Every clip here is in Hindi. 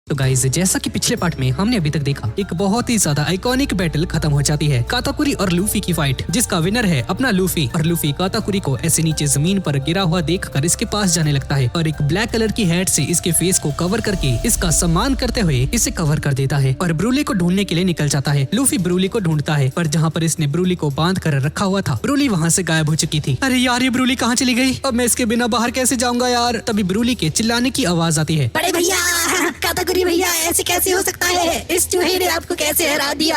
तो गाइस, जैसा कि पिछले पार्ट में हमने अभी तक देखा, एक बहुत ही ज्यादा आइकॉनिक बैटल खत्म हो जाती है, काताकुरी और लूफी की फाइट, जिसका विनर है अपना लूफी। और लूफी काताकुरी को ऐसे नीचे जमीन पर गिरा हुआ देखकर इसके पास जाने लगता है और एक ब्लैक कलर की हैट से इसके फेस को कवर करके इसका सम्मान करते हुए इसे कवर कर देता है और ब्रूली को ढूंढने के लिए निकल जाता है। लूफी ब्रूली को ढूंढता है, पर जहाँ पर इसने ब्रूली को बांध कर रखा हुआ था, ब्रूली वहाँ से गायब हो चुकी थी। अरे यार, ये ब्रूली कहाँ चली गई? अब मैं इसके बिना बाहर कैसे जाऊंगा यार? तभी ब्रूली के चिल्लाने की आवाज आती है। बड़े भैया, काताकुरी भैया, ऐसे कैसे हो सकता है? इस चूहे ने आपको कैसे हरा दिया?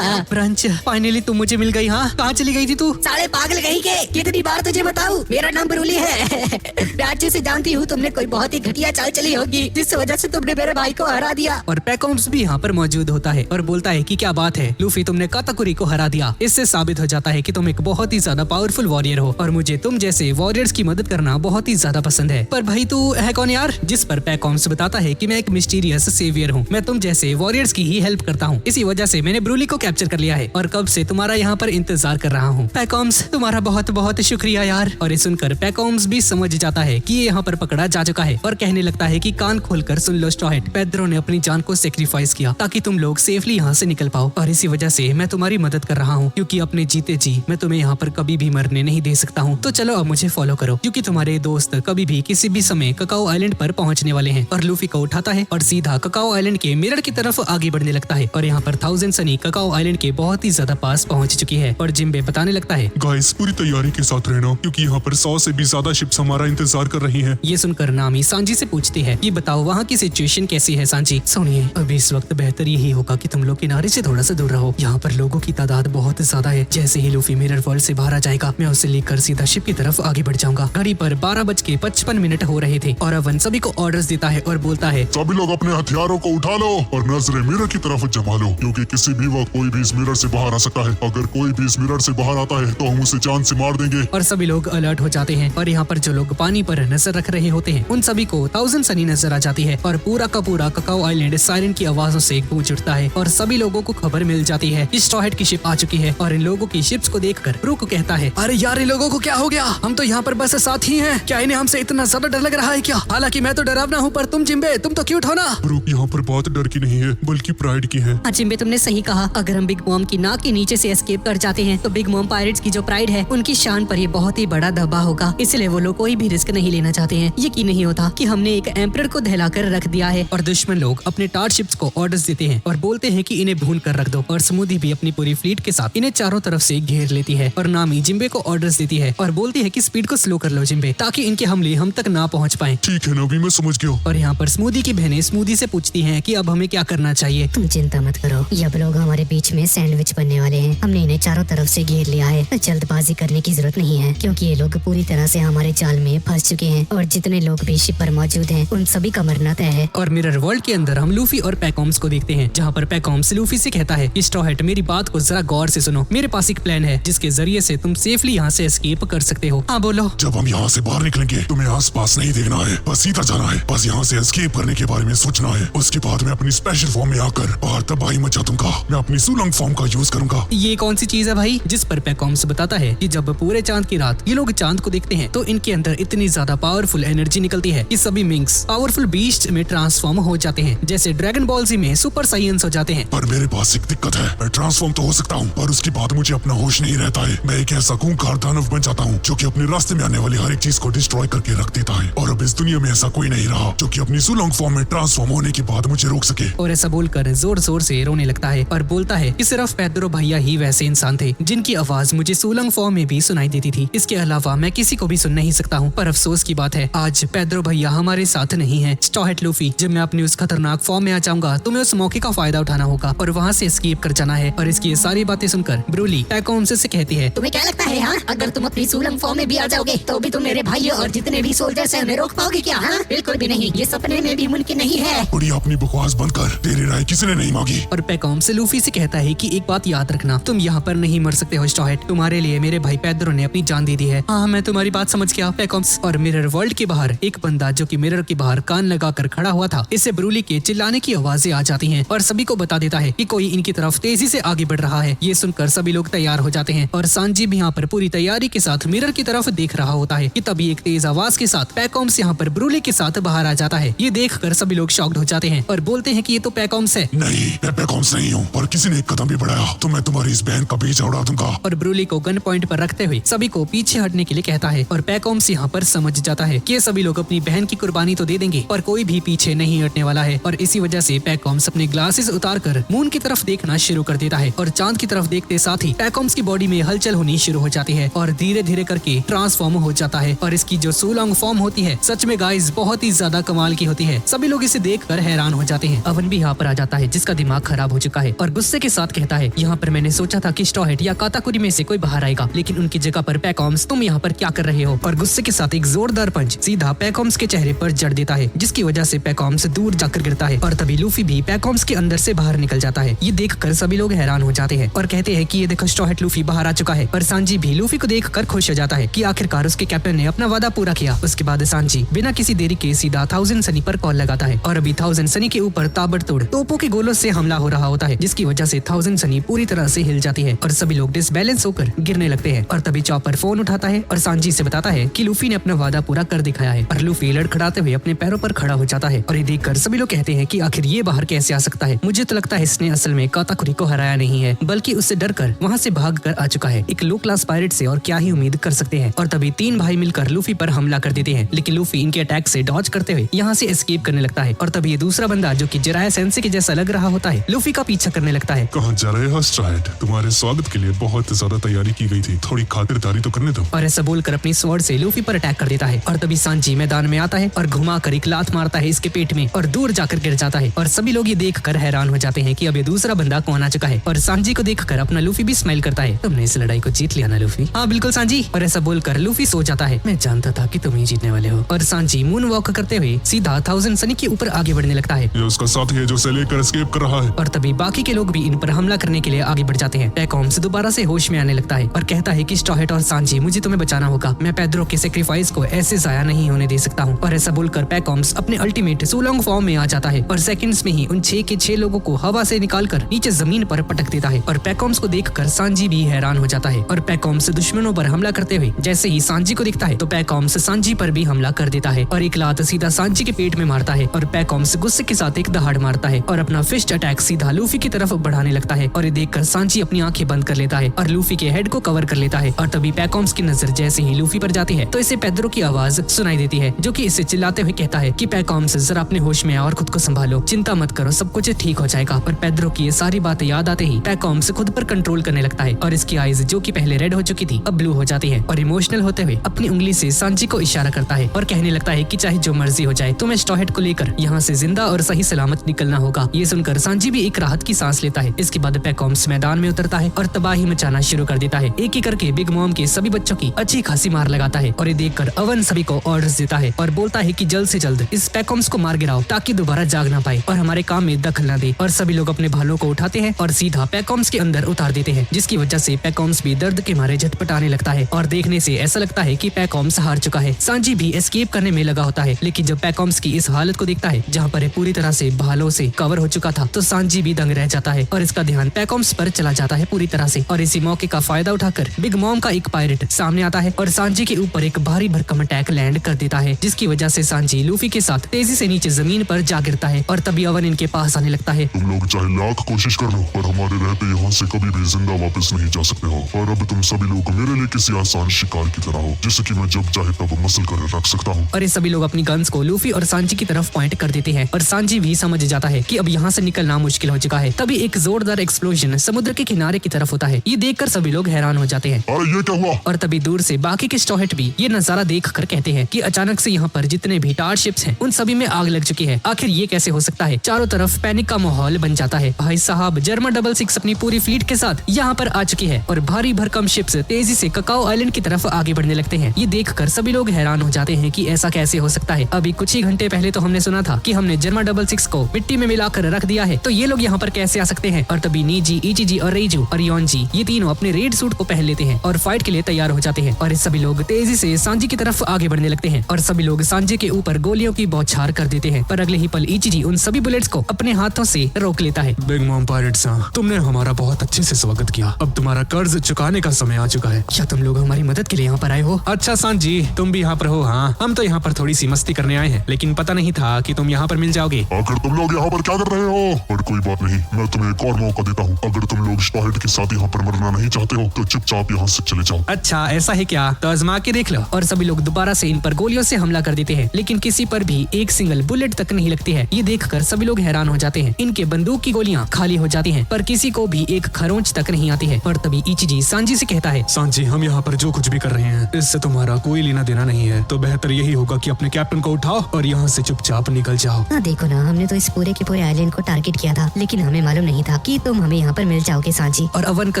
ब्रंच, फाइनली तुम मुझे मिल गई। हाँ, कहाँ चली गई थी तू? साले पागल कहीं के, कितनी बार तुझे बताऊं, मेरा नाम ब्रूली है। राज्य से जानती हूँ तुमने कोई बहुत ही घटिया चाल चली होगी, जिस वजह से तुमने मेरे भाई को हरा दिया। और पैकॉम्स भी यहाँ पर मौजूद होता है और बोलता है कि क्या बात है लूफी, तुमने काताकुरी को हरा दिया। इससे साबित हो जाता है कि तुम एक बहुत ही ज्यादा पावरफुल वॉरियर हो और मुझे तुम जैसे वॉरियर्स की मदद करना बहुत ही ज्यादा पसंद है। पर भाई, तू है कौन यार? जिस पर पैकॉम्स बताता है कि मैं एक मिस्टीरियस सेवियर हूँ, मैं तुम जैसे वॉरियर्स की ही हेल्प करता हूँ, इसी वजह से मैंने ब्रूली को कैप्चर कर लिया है और कब से तुम्हारा यहाँ पर इंतजार कर रहा हूँ। पैकॉम्स, तुम्हारा बहुत बहुत शुक्रिया यार। और ये सुनकर पैकॉम्स भी समझ जाता है कि ये यहाँ पर पकड़ा जा चुका है और कहने लगता है कि कान खोलकर सुन लो स्ट्रॉ हैट, पेड्रो ने अपनी जान को सेक्रीफाइस किया ताकि तुम लोग सेफली यहाँ से निकल पाओ और इसी वजह से मैं तुम्हारी मदद कर रहा हूँ, क्योंकि अपने जीते जी मैं तुम्हें यहाँ पर कभी भी मरने नहीं दे सकता हूँ। तो चलो अब मुझे फॉलो करो, क्योंकि तुम्हारे दोस्त कभी भी किसी भी समय ककाओ आइलैंड पर पहुँचने वाले हैं। और लूफी को उठाता है और सीधा ककाओ आइलैंड के मिरर की तरफ आगे बढ़ने लगता है और यहाँ पर 1000 सनी ककाओ आइलैंड के बहुत ही ज्यादा पास पहुँच चुकी है। और जिम्बे बताने लगता है, गाइस, पूरी तैयारी के साथ रहना, क्योंकि यहाँ पर 100 से भी ज्यादा शिप्स हमारा इंतजार कर रही हैं। ये सुनकर नामी सांजी से पूछती है कि बताओ वहाँ की सिचुएशन कैसी है सांजी? सुनिए, अभी इस वक्त बेहतर यही होगा कि तुम लोग किनारे से थोड़ा सा दूर रहो, यहाँ पर लोगों की तादाद बहुत ज्यादा है। जैसे ही लूफी मिरर वर्ल्ड से बाहर आ जाएगा, मैं उसे लेकर सीधा शिप की तरफ आगे बढ़ जाऊंगा। घड़ी पर 12:55 हो रहे थे और अवन सभी को ऑर्डर्स देता है और बोलता है, सभी लोग अपने हथियारों को उठा लो और नजरें मिरर की तरफ जमा लो, क्योंकि किसी भी वक्त कोई भी इस मिरर से बाहर आ सकता है। अगर कोई भी इस मिरर से बाहर आता है तो हम उसे जान से मार देंगे। और सभी लोग अलर्ट हो जाते हैं और यहाँ पर जो लोग पानी पर नजर रख रहे होते हैं उन सभी को 1000 सनी नजर आ जाती है और पूरा का पूरा ककाओ आइलैंड सायरन की आवाजों से गूंज उठता है और सभी लोगों को खबर मिल जाती है कि स्ट्रॉ हैट की शिप आ चुकी है। और इन लोगों की शिप्स को देखकर ब्रूक कहता है, अरे यार, इन लोगों को क्या हो गया? हम तो यहाँ पर बस साथ ही हैं, क्या इन्हें हमसे इतना ज्यादा डर लग रहा है क्या? हालांकि मैं तो डरावना हूँ, पर तुम जिम्बे, तुम तो क्यूट हो ना? ब्रूक यहाँ पर बात डर की नहीं है, बल्कि प्राइड की है। हाँ जिम्बे, तुमने सही कहा। अगर हम बिग मॉम की नाक के नीचे से एस्केप कर जाते हैं तो बिग मॉम पायरेट्स की जो प्राइड है, उनकी शान पर ये बहुत ही बड़ा धब्बा होगा, इसलिए वो लोग कोई भी रिस्क नहीं लेना चाहते हैं। यकीन नहीं होता कि हमने एक एम्परर को दहलाकर रख दिया है। और दुश्मन लोग अपने टार शिप्स को ऑर्डर्स देते हैं और बोलते हैं कि इन्हें भून कर रख दो। और स्मूदी भी अपनी पूरी फ्लीट के साथ इन्हें चारों तरफ से घेर लेती है और नामी जिम्बे को ऑर्डर्स देती है और बोलती है कि स्पीड को स्लो कर लो जिम्बे, ताकि इनके हमले हम तक ना पहुंच पाए। ठीक है नबी, मैं समझ गया। और यहाँ पर स्मूदी की बहनें स्मूदी से पूछती हैं कि अब हमें क्या करना चाहिए। तुम चिंता मत करो, ये लोग हमारे बीच में सैंडविच बनने वाले हैं। हमने इन्हें चारों तरफ से घेर लिया है। जल्दबाजी करने की जरूरत नहीं है, क्योंकि ये लोग पूरी तरह से हमारे जाल में फंस चुके हैं और जितने लोग भी शिप पर मौजूद हैं उन सभी का मरना तय है। और मिरर वर्ल्ड के अंदर हम लूफी और पैकॉम्स को देखते हैं, जहाँ पर पैकॉम्स लूफी से कहता है कि स्ट्रॉ हैट, मेरी बात को जरा गौर से सुनो। मेरे पास एक प्लान है जिसके जरिए से तुम सेफली यहाँ से एस्केप कर सकते हो। हाँ बोलो। जब हम यहाँ से बाहर निकलेंगे तुम्हें आस-पास नहीं देखना है, बस सीधा जाना है। बस यहाँ से एस्केप करने के बारे में सोचना है। उसके बाद मैं अपनी स्पेशल फॉर्म में आकर बाहर तबाही मचा दूंगा। मैं अपनी सुलंग फॉर्म का यूज करूंगा। ये कौन सी चीज है भाई? जिस पर पैकॉम्स बताता है कि जब पूरे चांद की रात ये लोग चांद को देखते हैं तो इनके अंदर इतनी ज्यादा पावरफुल एनर्जी निकलती है कि सभी मिंक्स पावरफुल बीस्ट में ट्रांसफॉर्म हो जाते हैं, जैसे ड्रैगन बॉल जी में सुपर साइयंस हो जाते हैं। पर मेरे पास एक दिक्कत है, मैं ट्रांसफॉर्म तो हो सकता हूँ पर उसके बाद मुझे अपना होश नहीं रहता है। मैं एक ऐसा खूंखार दानव बन जाता हूँ जो कि अपने रास्ते में आने वाली हर एक चीज को डिस्ट्रॉय करके रख देता है। और अब इस दुनिया में ऐसा कोई नहीं रहा जो कि अपनी सुलंग फॉर्म में ट्रांसफॉर्म होने के बाद मुझे रोक सके। और ऐसा बोलकर जोर जोर से रोने लगता है और बोलता है कि सिर्फ पेड्रो भैया ही वैसे इंसान थे जिनकी आवाज मुझे सुलंग फॉर्म में भी सुनाई देती थी। इसके अलावा मैं किसी को भी सुन नहीं सकता हूँ। पर अफसोस की बात है, आज पेड्रो भैया हमारे साथ नहीं है। स्ट्रॉ हैट लूफी, जब मैं अपनी उस खतरनाक फॉर्म में आ जाऊंगा तुम्हें उस मौके का फायदा उठाना होगा और वहाँ से एस्केप कर जाना है। और इसकी ये सारी बातें सुनकर ब्रूली पैकॉम्स से कहती है, तुम्हें क्या लगता है? हाँ, अगर तुम अपनी सुलंग फॉर्म में भी आ जाओगे तो भी तुम मेरे भाइयों और जितने भी सोल्जर्स हैं उन्हें रोक पाओगे क्या? हाँ, बिल्कुल भी नहीं। ये सपने में भी मुमकिन नहीं है। बड़ी अपनी बकवास बंद कर, तेरी राय किसी ने नहीं मांगी। और पैकॉम्स लूफी से कहता है कि एक बात याद रखना, तुम यहाँ पर नहीं मर सकते हो स्ट्रॉ हैट। तुम्हारे लिए मेरे भाई पेड्रो ने अपनी जान दे दी है। हाँ, मैं तुम्हारी बात समझ गया पैकॉम्स। और मिरर वर्ल्ड के बाहर एक बंदा जो कि मिरर के बाहर कान लगाकर खड़ा हुआ था, इससे ब्रूली के चिल्लाने की आवाजें आ जाती हैं और सभी को बता देता है कि कोई इनकी तरफ तेजी से आगे बढ़ रहा है। ये सुनकर सभी लोग तैयार हो जाते हैं और सांजी भी यहाँ पर पूरी तैयारी के साथ मिरर की तरफ देख रहा होता है कि तभी एक तेज आवाज के साथ पैकॉम्स यहाँ पर ब्रूली के साथ बाहर आ जाता है। ये देख देखकर सभी लोग शॉक्ड हो जाते हैं और बोलते हैं कि ये तो पैकॉम्स है। नहीं, मैं पैकॉम्स नहीं हूँ, और किसी ने एक कदम भी बढ़ाया तो मैं तुम्हारी इस बहन का पीछा उड़ा दूंगा। और ब्रूली को गन पॉइंट पर रखते हुए सभी को पीछे हटने के लिए कहता है और पैकॉम्स यहाँ पर समझ जाता है कि ये सभी लोग अपनी बहन की कुर्बानी तो दे देंगे पर कोई भी पीछे नहीं हटने वाला है। और इसी वजह से पैकॉम्स अपने ग्लासेस उतारकर मून की तरफ देखना शुरू कर देता है और चांद की तरफ देखते साथ ही पैकॉम्स की बॉडी में हलचल होनी शुरू हो जाती है और धीरे धीरे करके ट्रांसफॉर्म हो जाता है। और इसकी जो सूलॉन्ग फॉर्म होती है सच में गाइस बहुत ही ज्यादा कमाल की होती है। सभी लोग इसे देखकर हैरान हो जाते हैं। अवन भी यहाँ पर आ जाता है जिसका दिमाग खराब हो चुका है और गुस्से के साथ कहता है यहाँ पर मैंने सोचा था कि स्ट्रॉ हैट या काताकुरी में से कोई बाहर आएगा, लेकिन उनकी जगह पर पैकॉम्स तुम यहाँ पर क्या कर रहे हो। और गुस्से के साथ एक जोरदार पंच सीधा पैकॉम्स के चेहरे पर जड़ देता है जिसकी वजह से पैकॉम्स दूर जाकर गिरता है और तभी लूफी भी पैकॉम्स के अंदर से बाहर निकल जाता है। ये देखकर सभी लोग हैरान हो जाते हैं और कहते हैं कि ये देखो स्ट्रॉ हैट लूफी बाहर आ चुका है। और सांजी भी लूफी को देखकर खुश हो जाता है कि आखिरकार उसके कैप्टन ने अपना वादा पूरा किया। उसके बाद सांजी बिना किसी देरी के सीधा 1000 सनी पर कॉल लगाता है और अभी 1000 सनी के ऊपर ताबड़तोड़ तोपों के गोलों से हमला हो रहा होता है जिसकी वजह से 1000 सनी पूरी तरह से हिल जाती है और सभी लोग डिसबैलेंस होकर गिरने लगते हैं। और तभी चॉपर फोन उठाता है और सांजी से बताता है कि लूफी ने अपना वादा पूरा कर दिखाया है। और लूफी लड़खड़ाते हुए अपने पैरों पर खड़ा हो जाता है और ये देखकर सभी लोग कहते हैं कि आखिर ये बाहर कैसे आ सकता है। मुझे तो लगता है इसने असल में काताकुरी को हराया नहीं है बल्कि उससे डरकर वहाँ से भाग कर आ चुका है। एक लो क्लास पायरेट से और क्या ही उम्मीद कर सकते हैं। और तभी 3 भाई मिलकर लूफी पर हमला कर देते हैं लेकिन लूफी इनके अटैक से डॉज करते हुए यहाँ से एस्केप करने लगता है। और तभी ये दूसरा बंदा जो कि जिराया सेंसे के जैसा लग रहा होता है लूफी का पीछा करने लगता है। कहाँ जा रहे हो स्ट्रॉ हैट? तुम्हारे स्वागत के लिए बहुत ज्यादा तैयारी की गई थी, थोड़ी खातिरदारी तो करने दो। और ऐसा बोलकर अपनी स्वॉर्ड से लूफी पर अटैक कर देता है। और तभी सांजी मैदान में आता है और घुमाकर एक लात मारता है इसके पेट में और दूर जाकर गिर जाता है। और सभी लोग ये देखकर हैरान हो जाते हैं कि अब ये दूसरा बंदा कौन आ चुका है। और सांजी को देखकर अपना लूफी भी स्माइल करता है। तुमने इस लड़ाई को जीत लिया ना लूफी? हाँ बिल्कुल सांजी। और ऐसा बोलकर लूफी सो जाता है। मैं जानता था कि तुम ही जीतने वाले हो। और सांजी मून वॉक करते हुए सीधा 1000 सनी के ऊपर आगे बढ़ने लगता है। ये उसका साथी है जो उसे लेकर एस्केप कर रहा है। और तभी बाकी के लोग भी इन पर हमला करने के लिए आगे बढ़ जाते हैं। पैकॉम्स दोबारा से होश में आने लगता है और कहता है कि स्ट्रॉ हैट और सांजी मुझे तुम्हें बचाना होगा। मैं पेड्रो के सेक्रीफाइस को ऐसे जाया नहीं होने दे सकता हूँ। और ऐसा बोलकर पैकॉम्स अपने अल्टीमेट सूलॉन्ग फॉर्म में आ जाता है और सेकंड्स में ही उन 6 के 6 लोगों को हवा से निकालकर नीचे जमीन पर पटक देता है। और पैकॉम्स को देखकर सांजी भी हैरान हो जाता है और पैकॉम्स दुश्मनों पर हमला करते हुए जैसे ही सांजी को दिखता है तो पैकॉम्स सांजी पर भी हमला कर देता है और एक लात सीधा सांजी के पेट में मारता है। और पैकॉम्स गुस्से के साथ एक दहाड़ मारता है और अपना फिस्ट अटैक सीधा लूफी की तरफ बढ़ाने लगता है। और ये देखकर सांजी अपनी आंखें बंद कर लेता है और लूफी के हेड को कवर कर लेता है। और तभी पैकॉम्स की नजर जैसे ही लूफी पर जाती है तो इसे पेड्रो की आवाज सुनाई देती है जो कि इसे चिल्लाते हुए कहता है कि पैकॉम्स जरा अपने होश में आओ और खुद को संभालो, चिंता मत करो, सब कुछ ठीक हो जाएगा। और पेड्रो की ये सारी बातें याद आते ही पैकॉम्स खुद पर कंट्रोल करने लगता है और इसकी आईज जो कि पहले रेड हो चुकी थी अब ब्लू हो जाती है। और इमोशनल होते हुए अपनी उंगली से सांजी को इशारा करता है और कहने लगता है कि चाहे जो मर्जी हो जाए तुम्हें स्ट्रॉ हैट को लेकर यहाँ से जिंदा और सही सलामत निकलना होगा। ये सुनकर सांजी भी एक राहत की सांस लेता है। इसके बाद पैकॉम्स मैदान में उतरता है और तबाही मचाना शुरू कर देता है। एक एक करके बिग मॉम के सभी बच्चों की अच्छी खासी मार लगाता है। और ये देखकर अवन सभी को ऑर्डर्स देता है और बोलता है कि जल्द से जल्द इस पैकॉम्स को मार गिराओ ताकि दोबारा जाग ना पाए और हमारे काम में दखल न दे। और सभी लोग अपने भालों को उठाते हैं और सीधा पैकॉम्स के अंदर उतार देते हैं जिसकी वजह से पैकॉम्स भी दर्द के मारे झटपटाने लगता है और देखने से ऐसा लगता है कि पैकॉम्स हार चुका है। सांजी भी एस्केप करने में लगा होता है लेकिन जब पैकॉम्स की इस हालत को देखता है जहाँ पर पूरी तरह से भालों से कवर हो चुका था तो सांजी भी दंग रह जाता है और इसका ध्यान पैकॉम्स पर चला जाता है पूरी तरह से। और इसी मौके का फायदा उठाकर बिग मॉम का एक पायरेट सामने आता है और सांजी के ऊपर एक भारी भरकम अटैक लैंड कर देता है जिसकी वजह से सांजी लूफी के साथ तेजी से नीचे जमीन पर जा गिरता है। और तभी अवन इनके पास आने लगता है। तुम लोग चाहे लाख कोशिश कर लो पर हमारे रहते यहाँ से कभी भी जिंदा वापस नहीं जा सकते हो। और अब तुम सभी लोग मेरे लिए किसी आसान शिकार की तरह हो जिसे कि मैं जब चाहे तब मसल कर रख सकता हूँ। और ये सभी लोग अपनी गन्स को लूफी और सांजी की तरफ पॉइंट कर देते हैं और सांजी भी समझ जाता है कि अब यहाँ से निकलना मुश्किल हो चुका है। तभी एक जोरदार एक्सप्लोजन समुद्र के किनारे की तरफ होता है। ये देखकर सभी लोग हैरान हो जाते हैं। अरे ये क्या हुआ? और तभी दूर से बाकी के स्ट्रॉ हैट भी ये नजारा देखकर कहते हैं कि अचानक से यहाँ पर जितने भी टार शिप्स हैं उन सभी में आग लग चुकी है। आखिर ये कैसे हो सकता है? चारों तरफ पैनिक का माहौल बन जाता है। भाई साहब जर्मन 66 अपनी पूरी फ्लीट के साथ यहाँ पर आ चुकी है और भारी भरकम शिप्स तेजी से ककाओ आइलैंड की तरफ आगे बढ़ने लगते हैं। ये देखकर सभी लोग हैरान हो जाते हैं कि ऐसा कैसे हो सकता है। अभी कुछ ही घंटे पहले तो हमने सुना था कि हमने जर्मन 66 को मिट्टी में मिलाकर रख दिया है तो ये लोग यहाँ पर कैसे आ सकते हैं। और तभी नीजी, इचिजी और रेजू और योनजी ये तीनों अपने रेड सूट को पहन लेते हैं और फाइट के लिए तैयार हो जाते हैं। और सभी लोग तेजी से सांजी की तरफ आगे बढ़ने लगते हैं और सभी लोग सांजी के ऊपर गोलियों की बौछार कर देते हैं। पर अगले ही पल इचिजी उन सभी बुलेट्स को अपने हाथों से रोक लेता है। बिग मॉम पायरेट्स, तुमने हमारा बहुत अच्छे से स्वागत किया। अब तुम्हारा कर्ज चुकाने का समय आ चुका है। क्या तुम लोग हमारी मदद के लिए यहाँ पर आए हो? अच्छा सांजी, तुम भी यहाँ पर हो? हाँ, हम तो यहाँ पर थोड़ी सी मस्ती करने आए हैं लेकिन पता नहीं था कि तुम यहाँ पर मिल जाओगे। आखिर तुम लोग यहाँ पर क्या कर रहे हो? पर कोई बात नहीं, मैं तुम्हें एक और मौका देता हूँ। अगर तुम लोग स्टार्ट के साथ यहाँ पर मरना नहीं चाहते हो तो चुपचाप यहाँ से चले जाओ। अच्छा ऐसा है क्या? तो आजमा के देख लो। और सभी लोग दोबारा से इन पर गोलियों से हमला कर देते हैं, लेकिन किसी पर भी एक सिंगल बुलेट तक नहीं लगती है। ये देखकर सभी लोग हैरान हो जाते हैं। इनके बंदूक की गोलियां खाली हो जाती हैं, पर किसी को भी एक खरोंच तक नहीं आती है। और तभी इचिजी सांजी से कहता है, सांजी, हम यहाँ पर जो कुछ भी कर रहे हैं इससे तुम्हारा कोई लेना देना नहीं है, तो बेहतर यही होगा कि अपने कैप्टन को उठाओ और यहाँ से चुपचाप निकल जाओ। हाँ देखो ना, हमने तो इस पूरे के पूरे आइलैंड को टारगेट किया था, लेकिन हमें मालूम नहीं था कि तुम हमें यहाँ पर मिल जाओगे सांजी। और अवन का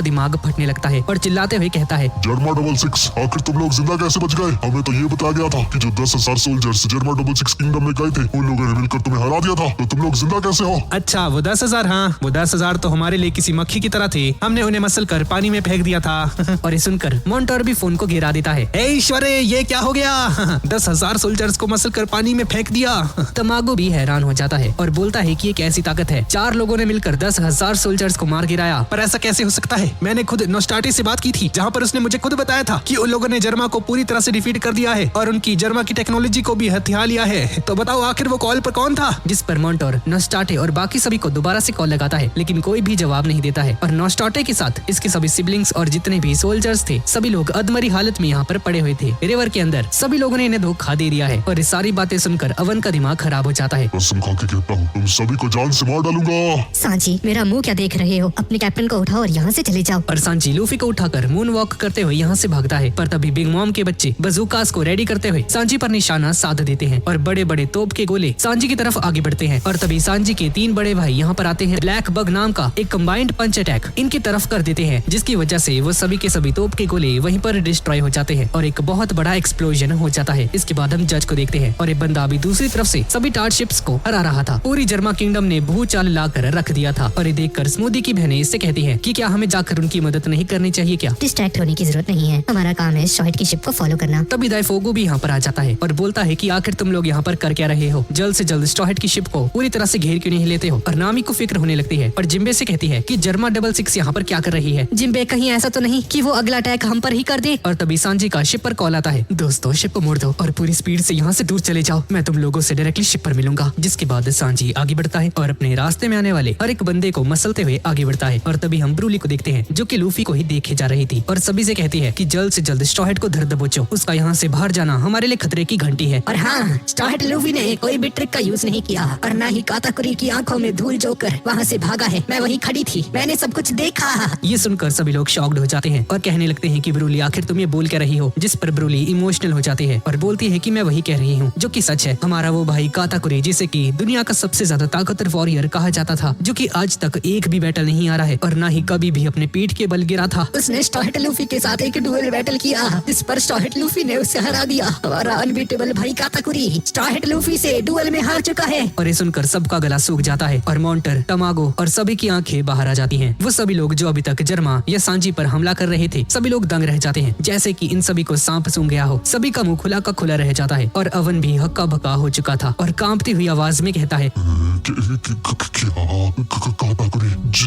दिमाग फटने लगता है और चिल्लाते हुए कहता है, जर्मा 66, आखिर तुम लोग जिंदा कैसे बच गए? हमें तो ये बताया गया था कि जो 10,000 सोल्जर्स जर्मा 66 किंगडम में गए थे उन लोगों ने मिलकर तुम्हें हरा दिया था, तो तुम लोग जिंदा कैसे हो? अच्छा वो 10,000, हाँ वो 10,000 तो हमारे लिए किसी मक्खी की तरह थे, हमने उन्हें मसल कर पानी में फेंक दिया था। और ये सुनकर मोंटोर भी फोन को गिरा देता है। ए ईश्वरे, ये क्या हो गया? 10,000 सोल्जर्स को मसल कर पानी में फेंक दिया। तमागो भी हैरान हो जाता है और बोलता है कि ये कैसी ताकत है, 4 लोगों ने मिलकर 10,000 सोल्जर्स को मार गिराया। पर ऐसा कैसे हो सकता है? मैंने खुद नोस्टाटे से बात की थी, जहाँ पर उसने मुझे खुद बताया था कि उन लोगों ने जर्मा को पूरी तरह से डिफीट कर दिया है और उनकी जर्मा की टेक्नोलॉजी को भी हथिया लिया है। तो बताओ आखिर वो कॉल पर कौन था? जिस पर मोंटोर, नोस्टाटे और बाकी सभी को दोबारा से कॉल लगाता है, लेकिन कोई भी जवाब नहीं देता है। और नोस्टाटे के साथ इसके सभी सिबलिंग्स और जितने भी सोल्जर्स थे सभी लोग अधमरी हालत में यहाँ पर पड़े हुए थे रिवर के अंदर। सभी लोगों ने इन्हें धोखा दे दिया है और ये सारी बातें सुनकर अवन का दिमाग खराब हो जाता है। कसम खा के कहता हूँ, तुम सभी को जान से मार डालूंगा। सांजी, मेरा मुंह क्या देख रहे हो? अपने कैप्टन को उठाओ और यहाँ से चले जाओ। और सांजी लूफी को उठाकर मून वॉक करते हुए यहाँ से भागता है। पर तभी बिग मॉम के बच्चे बजूकास को रेडी करते हुए सांजी पर निशाना साध देते हैं और बड़े बड़े तोप के गोले सांजी की तरफ आगे बढ़ते हैं। और तभी सांजी के 3 बड़े भाई यहाँ पर आते हैं। ब्लैक बग नाम का एक कंबाइंड पंच अटैक इनकी तरफ कर देते हैं, जिसकी वजह से वो सभी के सभी तोप के गोले वहीं पर डिस्ट्रॉय हो जाते हैं और एक बहुत बड़ा एक्सप्लोजन हो जाता है। इसके बाद हम जज को देखते हैं और एक बंदा भी दूसरी तरफ से सभी टार्ट शिप्स को हरा रहा था। पूरी जर्मा किंगडम ने भूचाल लाकर रख दिया था। और ये देखकर स्मूदी की बहनें इससे कहती हैं कि क्या हमें जाकर उनकी मदद नहीं करनी चाहिए क्या? डिस्ट्रैक्ट होने की जरूरत नहीं है, हमारा काम है शॉइट की शिप को फॉलो करना। तभी दाइफोगो भी यहाँ पर आ जाता है और बोलता है कि आखिर तुम लोग यहाँ पर कर क्या रहे हो? जल्द से जल्द स्ट्रॉ हेड की शिप को पूरी तरह से घेर क्यों नहीं लेते हो? और नामी को फिक्र होने लगती है और जिम्बे से कहती है कि जर्मा 66 यहाँ पर क्या कर रही है? जिम्बे, कहीं ऐसा तो नहीं कि वो अगला अटैक हम पर ही कर दे? और तभी सांजी का शिप पर कॉल आता है, दोस्तों शिप को मोड़ दो और पूरी स्पीड से यहाँ से दूर चले जाओ, मैं तुम लोगों से डायरेक्टली शिप पर मिलूंगा। जिसके बाद सांजी आगे बढ़ता है और अपने रास्ते में आने वाले हर एक बंदे को मसलते हुए आगे बढ़ता है। और तभी हम ब्रूली को देखते हैं जो कि लूफी को ही देखे जा रही थी और सभी से कहती है कि जल्द से जल्द स्ट्रॉ हेड को धर दबोचो, उसका यहाँ से बाहर जाना हमारे लिए खतरे की घंटी है। और हाँ, स्ट्रॉ हेड लूफी ने कोई भी ट्रिक का यूज नहीं किया और न ही काताकुरी की आंखों में धूल जोकर वहाँ से भागा है। मैं वहीं खड़ी थी, मैंने सब कुछ देखा। ये सुनकर सभी लोग शॉक्ड हो जाते हैं और कहने लगते हैं कि ब्रूली आखिर तुम ये बोल क्या रही हो? जिस पर ब्रूली इमोशनल हो जाती है और बोलती है कि मैं वही कह रही हूँ जो कि सच है। हमारा वो भाई काताकुरी, जिसे कि दुनिया का सबसे ज्यादा ताकतवर वॉरियर कहा जाता था, जो कि आज तक एक भी बैटल नहीं आ रहा है और ना ही कभी भी अपने पीठ के बल गिरा था। उसने स्ट्रॉ हेड लूफी के साथ एक डुएल बैटल किया जिस पर स्ट्रॉ हेड लूफी ने उसे हरा दिया। हमारा अनबीटेबल भाई काताकुरी स्ट्रॉ हेड लूफी से डुएल में हार चुका है। और ये सुनकर सबका गला सूख जाता है और मोंटर, तमागो और सभी की आंखें बाहर आ जाती हैं। वो सभी लोग जो अभी तक जर्मा या सांजी पर हमला कर रहे थे सभी लोग दंग रह जाते हैं, जैसे कि इन सभी को सांप सूंघ गया हो। सभी का मुंह खुला का खुला रह जाता है और अवन भी हक्का बक्का हो चुका था और कांपती हुई आवाज में कहता है,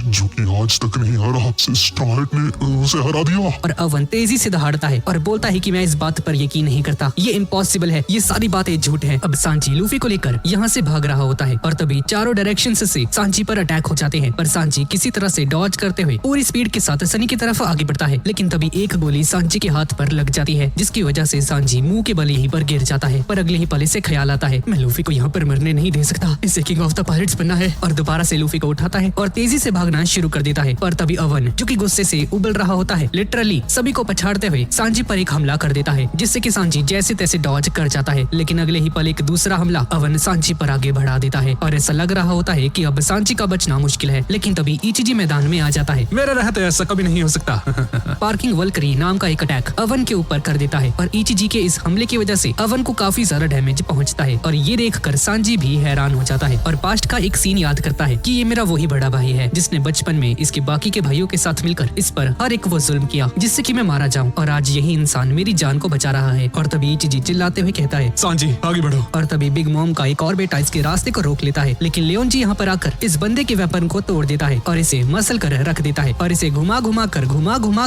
जो कि आज तक नहीं हारा, स्ट्रॉ हेड ने उसे हरा दिया। और अवन तेजी से दहाड़ता है और बोलता है कि मैं इस बात पर यकीन नहीं करता, ये इम्पॉसिबल है, ये सारी बातें झूठ हैं। अब सांजी लूफी को लेकर यहाँ से भाग रहा होता है और तभी चारों डायरेक्शन से सांजी पर अटैक हो जाते हैं। पर सांजी किसी तरह से डॉज करते हुए पूरी स्पीड के साथ सनी की तरफ आगे बढ़ता है, लेकिन तभी एक गोली सांजी के हाथ पर लग जाती है, जिसकी वजह से सांजी मुंह के बल यहीं पर गिर जाता है। पर अगले ही पल से ख्याल आता है, मैं लूफी को यहाँ पर मरने नहीं दे सकता, इसे किंग ऑफ द पायरेट्स बनना है। और दोबारा से लूफी को उठाता है और तेजी से भागना शुरू कर देता है। पर तभी अवन, जो कि गुस्से से उबल रहा होता है, लिटरली सभी को पछाड़ते हुए सांजी पर एक हमला कर देता है, जिससे कि सांजी जैसे तैसे डॉज कर जाता है। लेकिन अगले ही पल एक दूसरा हमला अवन सांजी पर आगे बढ़ा देता है और ऐसा लग रहा होता है कि अब सांजी का बचना मुश्किल है। लेकिन तभी इचिजी मैदान में आ जाता है। मेरे रहते ऐसा कभी नहीं हो सकता। पार्किंग वल्करी नाम का एक अटैक अवन के ऊपर कर देता है और इचिजी के इस हमले की वजह से अवन को काफी ज्यादा डैमेज पहुंचता है। और ये देखकर सांजी भी हैरान हो जाता है और पास्ट का एक सीन याद करता है कि ये मेरा वही बड़ा भाई है जिसने बचपन में इसके बाकी के भाइयों के साथ मिलकर इस पर हर एक वो जुल्म किया जिससे कि मैं मारा जाऊं, और आज यही इंसान मेरी जान को बचा रहा है। और तभी इचिजी चिल्लाते हुए कहता है, सांजी आगे बढ़ो। और तभी बिग मॉम का एक और बेटा इसके रास्ते को रोक लेता है, लेकिन लियोन जी यहाँ पर आकर इस बंदे के वेपन को तोड़ देता है और इसे मसल कर रख देता है और इसे घुमा घुमा